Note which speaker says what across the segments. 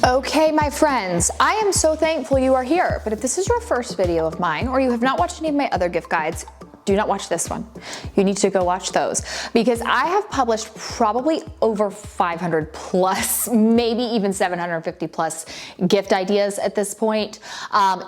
Speaker 1: Okay, my friends, I am so thankful you are here, but if this is your first video of mine, or you have not watched any of my other gift guides, do not watch this one. You need to go watch those because I have published probably over 500 plus, maybe even 750 plus gift ideas at this point,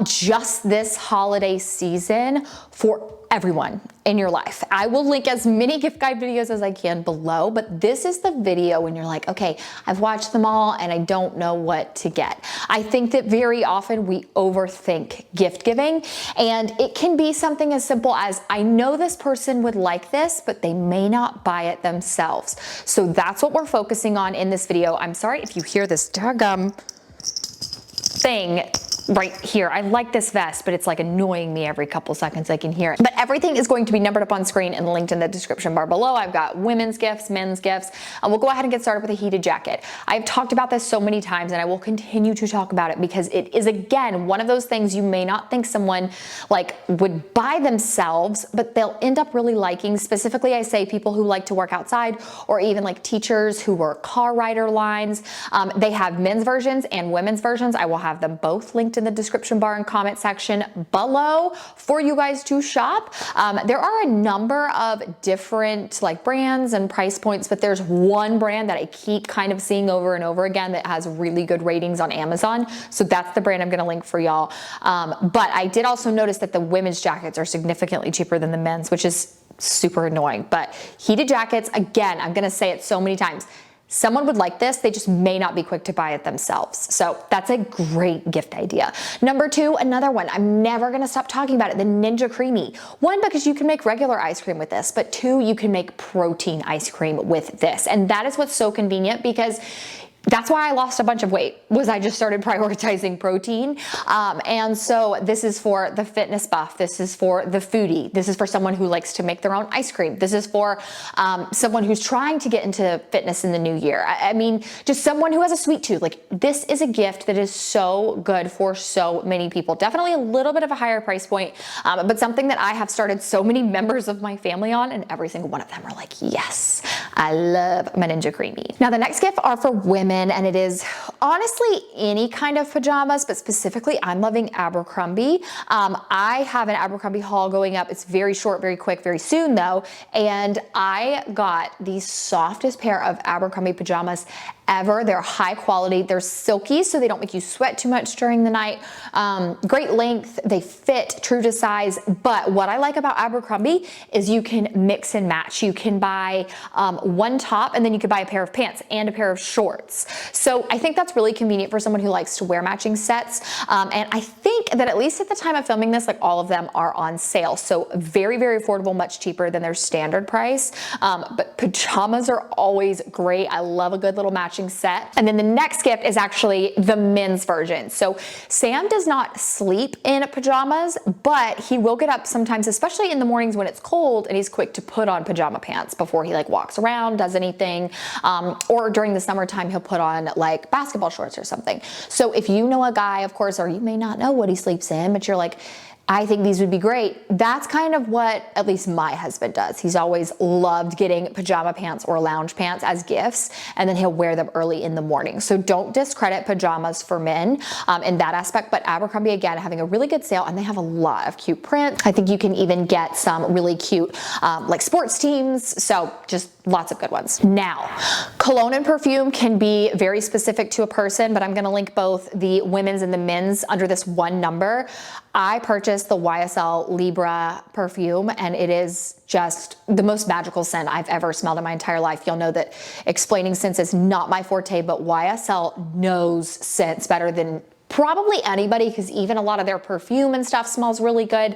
Speaker 1: just this holiday season for everyone in your life. I will link as many gift guide videos as I can below, but this is the video when you're like, okay, I've watched them all and I don't know what to get. I think that very often we overthink gift giving, and it can be something as simple as, I know this person would like this, but they may not buy it themselves. So that's what we're focusing on in this video. I'm sorry if you hear this daggum thing right here. I like this vest, but it's like annoying me every couple seconds I can hear it. But everything is going to be numbered up on screen and linked in the description bar below. I've got women's gifts, men's gifts, and we'll go ahead and get started with a heated jacket. I've talked about this so many times and I will continue to talk about it because it is, again, one of those things you may not think someone like would buy themselves, but they'll end up really liking. Specifically, I say people who like to work outside, or even like teachers who work car rider lines. They have men's versions and women's versions. I will have them both linked in the description bar and comment section below for you guys to shop. There are a number of different like brands and price points, but there's one brand that I keep kind of seeing over and over again that has really good ratings on Amazon. So that's the brand I'm going to link for y'all. But I did also notice that the women's jackets are significantly cheaper than the men's, which is super annoying. But heated jackets, again, I'm going to say it so many times. Someone would like this, they just may not be quick to buy it themselves. So that's a great gift idea. Number two, another one, I'm never gonna stop talking about it, the Ninja Creamy. One, because you can make regular ice cream with this, but two, you can make protein ice cream with this. And that is what's so convenient because that's why I lost a bunch of weight, was I just started prioritizing protein. And so this is for the fitness buff. This is for the foodie. This is for someone who likes to make their own ice cream. This is for someone who's trying to get into fitness in the new year. I mean, just someone who has a sweet tooth. Like, this is a gift that is so good for so many people. Definitely a little bit of a higher price point, but something that I have started so many members of my family on, and every single one of them are like, yes, I love my Ninja Creamy. Now, the next gift are for women. And it is honestly any kind of pajamas, but specifically I'm loving Abercrombie. I have an Abercrombie haul going up. It's very short, very quick, very soon though. And I got the softest pair of Abercrombie pajamas ever. They're high quality, they're silky, so they don't make you sweat too much during the night. Great length, they fit true to size. But what I like about Abercrombie is you can mix and match. You can buy one top and then you could buy a pair of pants and a pair of shorts. So I think that's really convenient for someone who likes to wear matching sets. And I think that at least at the time of filming this, like all of them are on sale. So very, very affordable, much cheaper than their standard price. But pajamas are always great. I love a good little matching set. And then the next gift is actually the men's version. So Sam does not sleep in pajamas, but he will get up sometimes, especially in the mornings when it's cold, and he's quick to put on pajama pants before he like walks around, does anything. Or during the summertime, he'll put on like basketball shorts or something. So if you know a guy, of course, or you may not know what he sleeps in, but you're like, I think these would be great. That's kind of what at least my husband does. He's always loved getting pajama pants or lounge pants as gifts, and then he'll wear them early in the morning. So don't discredit pajamas for men in that aspect, but Abercrombie, again, having a really good sale, and they have a lot of cute prints. I think you can even get some really cute like sports teams. So just lots of good ones. Now, cologne and perfume can be very specific to a person, but I'm gonna link both the women's and the men's under this one number. I purchased the YSL Libra perfume, and it is just the most magical scent I've ever smelled in my entire life. You'll know that explaining scents is not my forte, but YSL knows scents better than probably anybody, because even a lot of their perfume and stuff smells really good.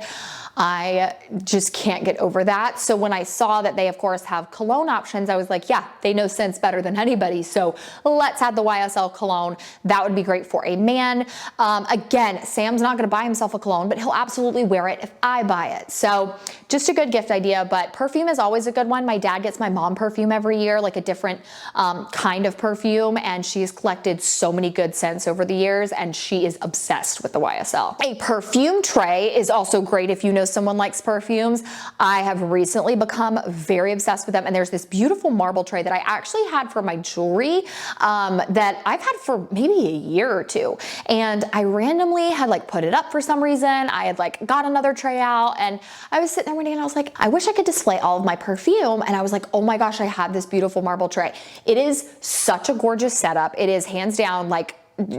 Speaker 1: I just can't get over that. So when I saw that they, of course, have cologne options, I was like, yeah, they know scents better than anybody. So let's add the YSL cologne. That would be great for a man. Again, Sam's not going to buy himself a cologne, but he'll absolutely wear it if I buy it. So just a good gift idea, but perfume is always a good one. My dad gets my mom perfume every year, like a different kind of perfume, and she's collected so many good scents over the years, and she is obsessed with the YSL. A perfume tray is also great if you know know someone likes perfumes, I have recently become very obsessed with them. And there's this beautiful marble tray that I actually had for my jewelry that I've had for maybe a year or two. And I randomly had like put it up for some reason. I had like got another tray out, and I was sitting there one day and I was like, I wish I could display all of my perfume. And I was like, oh my gosh, I have this beautiful marble tray. It is such a gorgeous setup. It is hands down, like,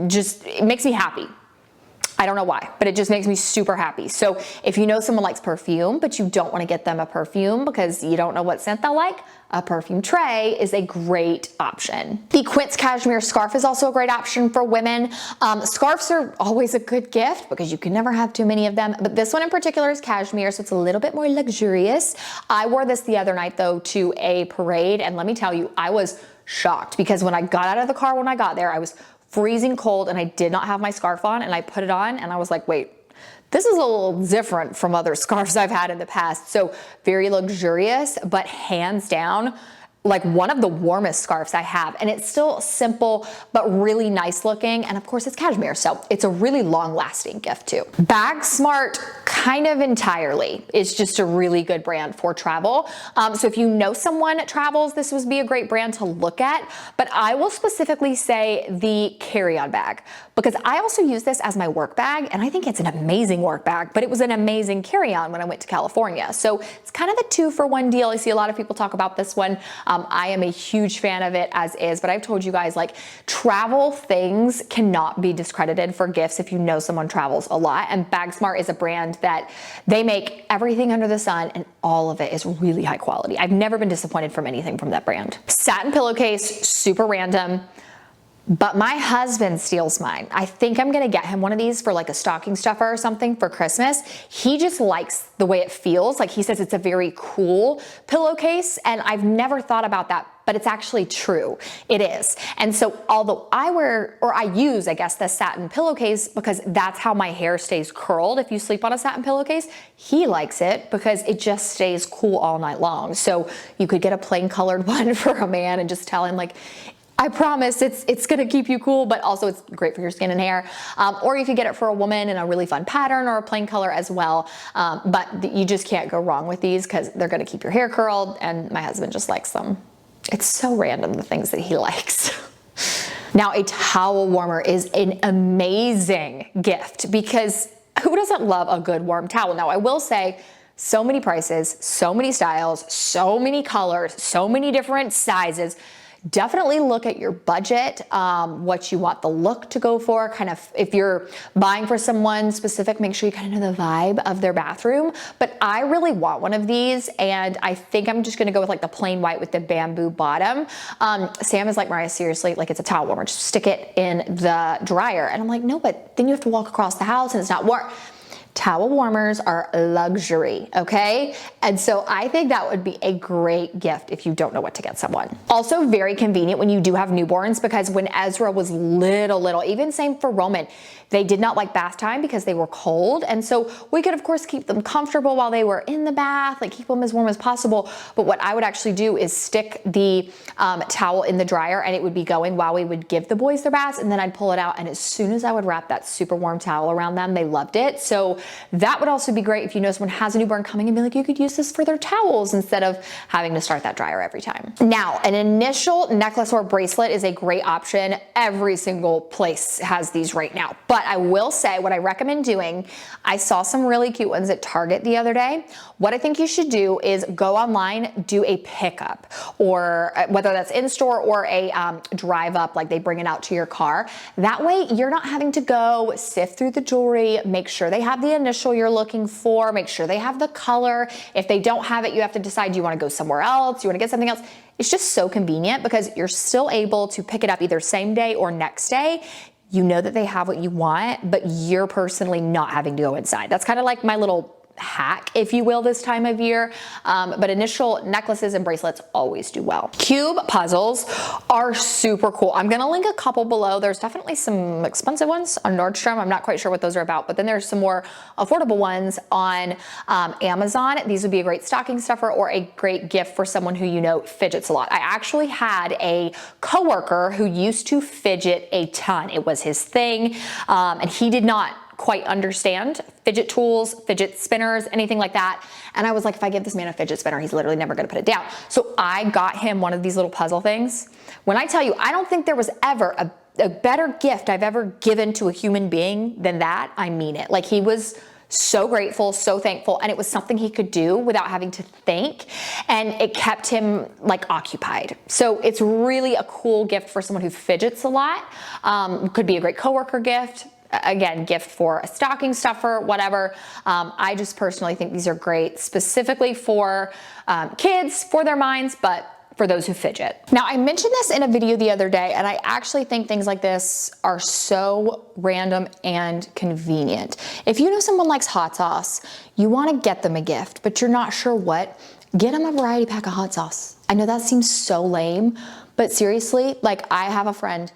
Speaker 1: just, it makes me happy. I don't know why, but it just makes me super happy. So if you know someone likes perfume, but you don't want to get them a perfume because you don't know what scent they'll like, a perfume tray is a great option. The Quince cashmere scarf is also a great option for women. Scarves are always a good gift because you can never have too many of them, but this one in particular is cashmere, so it's a little bit more luxurious. I wore this the other night though to a parade, and let me tell you, I was shocked because when I got out of the car, when I got there, I was freezing cold and I did not have my scarf on, and I put it on and I was like, wait, this is a little different from other scarves I've had in the past. So very luxurious, but hands down, like one of the warmest scarves I have. And it's still simple, but really nice looking. And of course it's cashmere, so it's a really long lasting gift too. Bag Smart kind of entirely is just a really good brand for travel. So if you know someone that travels, this would be a great brand to look at, but I will specifically say the carry-on bag because I also use this as my work bag, and I think it's an amazing work bag, but it was an amazing carry-on when I went to California. So it's kind of a 2-for-1 deal. I see a lot of people talk about this one. I am a huge fan of it as is, but I've told you guys, like, travel things cannot be discredited for gifts if you know someone travels a lot. And BagSmart is a brand that they make everything under the sun, and all of it is really high quality. I've never been disappointed from anything from that brand. Satin pillowcase, super random, but my husband steals mine. I think I'm gonna get him one of these for like a stocking stuffer or something for Christmas. He just likes the way it feels. Like, he says it's a very cool pillowcase, and I've never thought about that, but it's actually true. It is. And so although I use, I guess, the satin pillowcase because that's how my hair stays curled if you sleep on a satin pillowcase, he likes it because it just stays cool all night long. So you could get a plain colored one for a man and just tell him, like, I promise it's gonna keep you cool, but also it's great for your skin and hair. Or you could get it for a woman in a really fun pattern or a plain color as well. But you just can't go wrong with these because they're gonna keep your hair curled, and my husband just likes them. It's so random, the things that he likes. Now, a towel warmer is an amazing gift because who doesn't love a good warm towel? Now, I will say, so many prices, so many styles, so many colors, so many different sizes. Definitely look at your budget, what you want the look to go for. Kind of, if you're buying for someone specific, make sure you kind of know the vibe of their bathroom. But I really want one of these, and I think I'm just gonna go with like the plain white with the bamboo bottom. Sam is like, Moriah, seriously, like, it's a towel warmer, just stick it in the dryer. And I'm like, no, but then you have to walk across the house and it's not warm. Towel warmers are luxury, okay? And so I think that would be a great gift if you don't know what to get someone. Also very convenient when you do have newborns, because when Ezra was little, even same for Roman, they did not like bath time because they were cold. And so we could of course keep them comfortable while they were in the bath, like keep them as warm as possible. But what I would actually do is stick the towel in the dryer, and it would be going while we would give the boys their baths, and then I'd pull it out, and as soon as I would wrap that super warm towel around them, they loved it. So that would also be great if you know someone has a newborn coming, and be like, you could use this for their towels instead of having to start that dryer every time. Now, an initial necklace or bracelet is a great option. Every single place has these right now. But I will say, what I recommend doing, I saw some really cute ones at Target the other day. What I think you should do is go online, do a pickup, or whether that's in store or a drive up, like they bring it out to your car. That way you're not having to go sift through the jewelry, make sure they have the initial you're looking for, make sure they have the color. If they don't have it, you have to decide, do you want to go somewhere else? Do you want to get something else? It's just so convenient because you're still able to pick it up either same day or next day. You know that they have what you want, but you're personally not having to go inside. That's kind of like my little hack, if you will, this time of year. But initial necklaces and bracelets always do well. Cube puzzles are super cool. I'm gonna link a couple below. There's definitely some expensive ones on Nordstrom. I'm not quite sure what those are about, but then there's some more affordable ones on Amazon. These would be a great stocking stuffer or a great gift for someone who you know fidgets a lot. I actually had a coworker who used to fidget a ton. It was his thing, and he did not quite understand fidget tools, fidget spinners, anything like that. And I was like, if I give this man a fidget spinner, he's literally never gonna put it down. So I got him one of these little puzzle things. When I tell you, I don't think there was ever a better gift I've ever given to a human being than that. I mean it. Like, he was so grateful, so thankful, and it was something he could do without having to think, and it kept him like occupied. So it's really a cool gift for someone who fidgets a lot. Could be a great coworker gift. Again, gift for a stocking stuffer, whatever. I just personally think these are great, specifically for kids, for their minds, but for those who fidget. Now, I mentioned this in a video the other day, and I actually think things like this are so random and convenient. If you know someone likes hot sauce, you want to get them a gift, but you're not sure what, get them a variety pack of hot sauce. I know that seems so lame, but seriously, like, I have a friend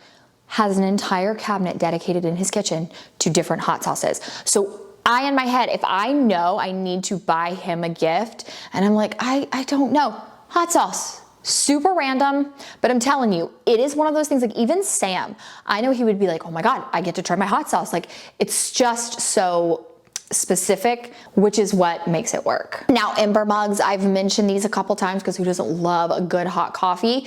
Speaker 1: has an entire cabinet dedicated in his kitchen to different hot sauces. So in my head, if I know I need to buy him a gift, and I'm like, I don't know, hot sauce. Super random, but I'm telling you, it is one of those things. Like, even Sam, I know he would be like, oh my God, I get to try my hot sauce. Like, it's just so specific, which is what makes it work. Now, Ember mugs, I've mentioned these a couple times because who doesn't love a good hot coffee?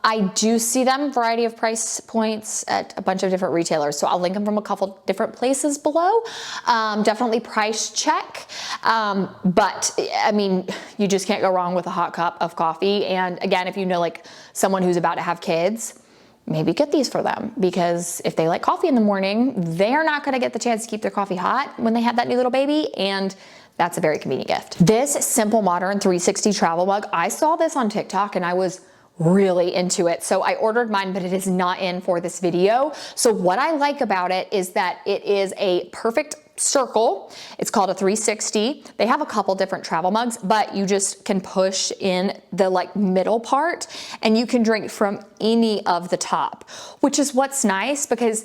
Speaker 1: I do see them, variety of price points at a bunch of different retailers. So I'll link them from a couple different places below. Definitely price check. But I mean, you just can't go wrong with a hot cup of coffee. And again, if you know like someone who's about to have kids, maybe get these for them, because if they like coffee in the morning, they're not gonna get the chance to keep their coffee hot when they have that new little baby, and that's a very convenient gift. This Simple Modern 360 travel mug, I saw this on TikTok and I was really into it. So I ordered mine, but it is not in for this video. So what I like about it is that it is a perfect circle. It's called a 360. They have a couple different travel mugs, but you just can push in the like middle part and you can drink from any of the top, which is what's nice because,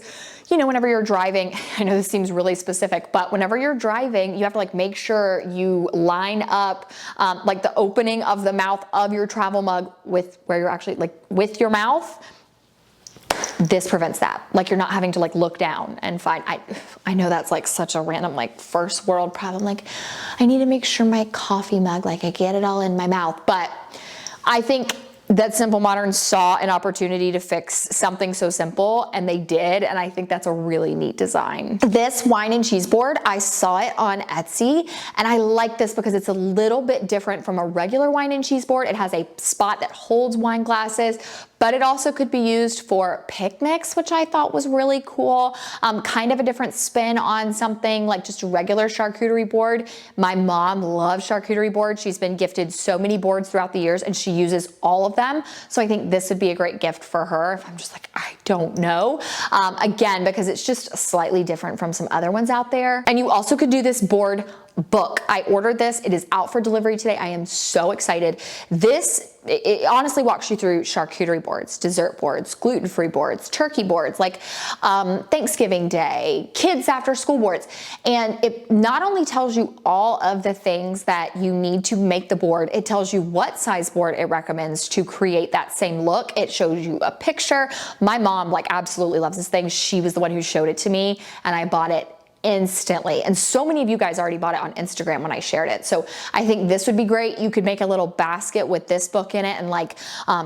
Speaker 1: you know, whenever you're driving, I know this seems really specific, but whenever you're driving, you have to like make sure you line up like the opening of the mouth of your travel mug with where you're actually like with your mouth. This prevents that. Like, you're not having to like look down and find, I know that's like such a random like first world problem. Like, I need to make sure my coffee mug, like I get it all in my mouth. But I think that Simple Modern saw an opportunity to fix something so simple, and they did, and I think that's a really neat design. This wine and cheese board, I saw it on Etsy, and I like this because it's a little bit different from a regular wine and cheese board. It has a spot that holds wine glasses, but it also could be used for picnics, which I thought was really cool. Kind of a different spin on something like just a regular charcuterie board. My mom loves charcuterie boards. She's been gifted so many boards throughout the years, and she uses all of them. So I think this would be a great gift for her if I'm just like, I don't know. Again, because it's just slightly different from some other ones out there. And you also could do this board book. I ordered this. It is out for delivery today. I am so excited. It honestly walks you through charcuterie boards, dessert boards, gluten-free boards, turkey boards, like Thanksgiving Day, kids after school boards. And it not only tells you all of the things that you need to make the board, it tells you what size board it recommends to create that same look. It shows you a picture. My mom like absolutely loves this thing. She was the one who showed it to me, and I bought it instantly. And so many of you guys already bought it on Instagram when I shared it. So I think this would be great. You could make a little basket with this book in it and like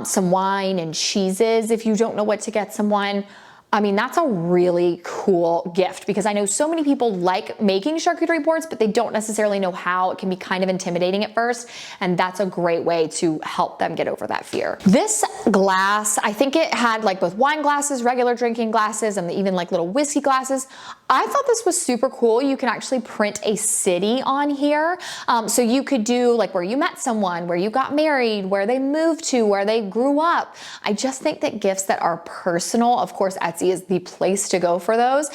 Speaker 1: some wine and cheeses if you don't know what to get someone. I mean, that's a really cool gift because I know so many people like making charcuterie boards, but they don't necessarily know how. It can be kind of intimidating at first, and that's a great way to help them get over that fear. This glass, I think it had like both wine glasses, regular drinking glasses, and even like little whiskey glasses. I thought this was super cool. You can actually print a city on here. So you could do like where you met someone, where you got married, where they moved to, where they grew up. I just think that gifts that are personal, of course, Etsy is the place to go for those.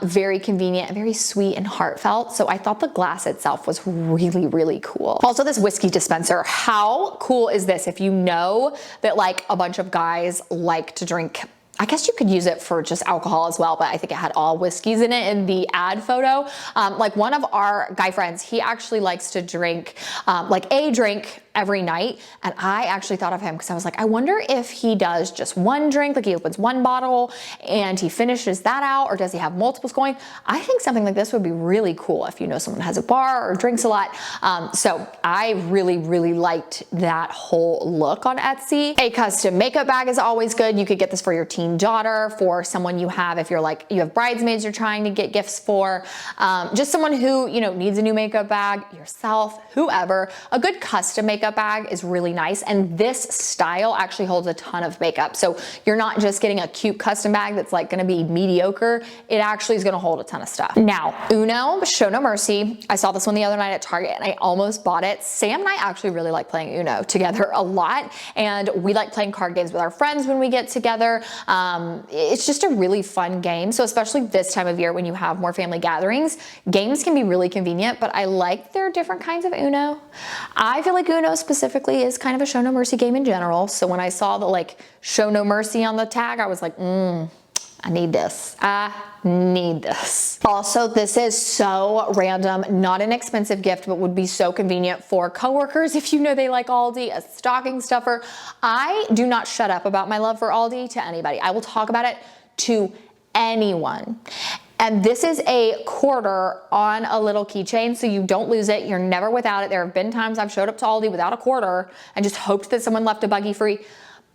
Speaker 1: Very convenient, very sweet and heartfelt. So I thought the glass itself was really, really cool. Also, this whiskey dispenser, how cool is this? If you know that like a bunch of guys like to drink, I guess you could use it for just alcohol as well, but I think it had all whiskeys in it in the ad photo. Like one of our guy friends, he actually likes to drink like a drink every night. And I actually thought of him because I was like, I wonder if he does just one drink, like he opens one bottle and he finishes that out, or does he have multiples going? I think something like this would be really cool if you know someone has a bar or drinks a lot. So I really, really liked that whole look on Etsy. A custom makeup bag is always good. You could get this for your teen daughter, for someone you have, if you're like, you have bridesmaids you're trying to get gifts for, just someone who, you know, needs a new makeup bag, yourself, whoever. A good custom makeup bag is really nice. And this style actually holds a ton of makeup. So you're not just getting a cute custom bag that's like gonna be mediocre. It actually is gonna hold a ton of stuff. Now, Uno, show no mercy. I saw this one the other night at Target and I almost bought it. Sam and I actually really like playing Uno together a lot. And we like playing card games with our friends when we get together. It's just a really fun game. So especially this time of year when you have more family gatherings, games can be really convenient, but I like their different kinds of Uno. I feel like Uno specifically is kind of a show no mercy game in general. So when I saw the like show no mercy on the tag, I was like, I need this. I need this. Also, this is so random, not an expensive gift, but would be so convenient for coworkers if you know they like Aldi, a stocking stuffer. I do not shut up about my love for Aldi to anybody. I will talk about it to anyone. And this is a quarter on a little keychain, so you don't lose it. You're never without it. There have been times I've showed up to Aldi without a quarter and just hoped that someone left a buggy free.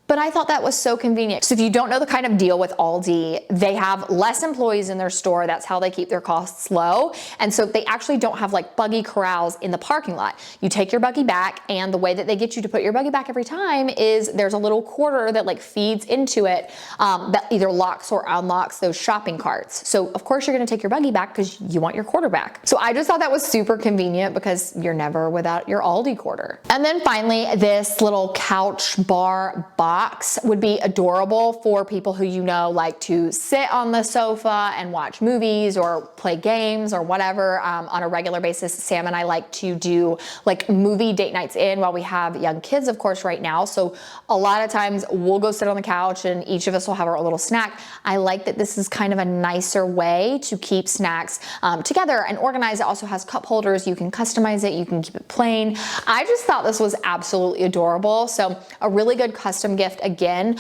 Speaker 1: But I thought that was so convenient. So if you don't know the kind of deal with Aldi, they have less employees in their store. That's how they keep their costs low. And so they actually don't have like buggy corrals in the parking lot. You take your buggy back, and the way that they get you to put your buggy back every time is there's a little quarter that like feeds into it that either locks or unlocks those shopping carts. So of course you're gonna take your buggy back because you want your quarter back. So I just thought that was super convenient because you're never without your Aldi quarter. And then finally, this little couch bar box would be adorable for people who you know like to sit on the sofa and watch movies or play games or whatever on a regular basis. Sam and I like to do like movie date nights in while we have young kids, of course, right now. So a lot of times we'll go sit on the couch and each of us will have our little snack. I like that this is kind of a nicer way to keep snacks together and organized. It also has cup holders. You can customize it. You can keep it plain. I just thought this was absolutely adorable. So a really good custom gift again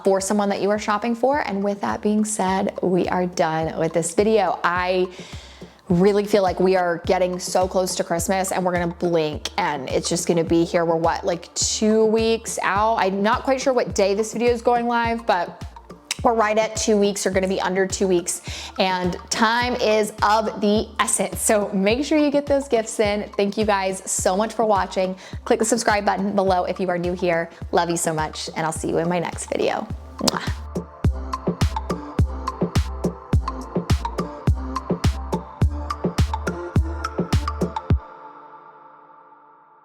Speaker 1: for someone that you are shopping for. And with that being said, we are done with this video. I really feel like we are getting so close to Christmas and we're gonna blink and it's just gonna be here. We're what, like 2 weeks out? I'm not quite sure what day this video is going live, but we're right at 2 weeks, or gonna be under 2 weeks, and time is of the essence. So make sure you get those gifts in. Thank you guys so much for watching. Click the subscribe button below if you are new here. Love you so much, and I'll see you in my next video. Mwah.